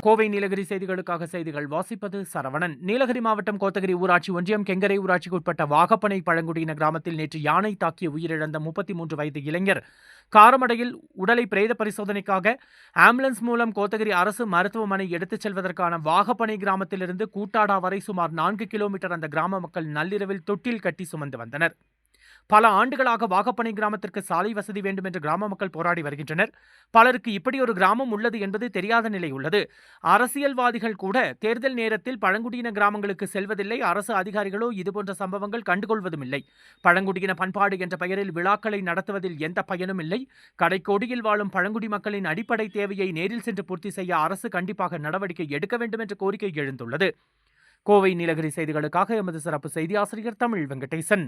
கோவை நீலகிரி செய்திகளுக்காக செய்திகள் வாசிப்பது சரவணன். நீலகிரி மாவட்டம் கோத்தகிரி ஊராட்சி ஒன்றியம் கெங்கரை ஊராட்சிக்கு உட்பட்ட வாகப்பனை பழங்குடியின கிராமத்தில் நேற்று யானை தாக்கிய உயிரிழந்த 33 வயது இளைஞர் காரமடையில் உடலை பிரேத பரிசோதனைக்காக ஆம்புலன்ஸ் மூலம் கோத்தகிரி அரசு மருத்துவமனை எடுத்துச் செல்வதற்கான வாகப்பனை கிராமத்திலிருந்து கூட்டாடா வரை சுமார் 4 கிலோமீட்டர் அந்த கிராம மக்கள் நள்ளிரவில் தொட்டில் கட்டி சுமந்து வந்தனர். பல ஆண்டுகளாக வாகப்பனை கிராமத்திற்கு சாலை வசதி வேண்டும் என்று கிராம மக்கள் போராடி வருகின்றனர். பலருக்கு இப்படி ஒரு கிராமம் உள்ளது என்பது தெரியாத நிலை உள்ளது. அரசியல்வாதிகள் கூட தேர்தல் நேரத்தில் பழங்குடியின கிராமங்களுக்கு செல்வதில்லை. அரசு அதிகாரிகளோ இதுபோன்ற சம்பவங்கள் கண்டுகொள்வதும் இல்லை. பழங்குடியின பண்பாடு என்ற பெயரில் விழாக்களை நடத்துவதில் எந்த பயனும் இல்லை. கடைக்கோடியில் வாழும் பழங்குடி மக்களின் அடிப்படை தேவையை நேரில் சென்று பூர்த்தி செய்ய அரசு கண்டிப்பாக நடவடிக்கை எடுக்க வேண்டும் என்ற கோரிக்கை எழுந்துள்ளது. கோவை நீலகிரி செய்திகளுக்காக எமது சிறப்பு செய்தி ஆசிரியர் தமிழ் வெங்கடேசன்.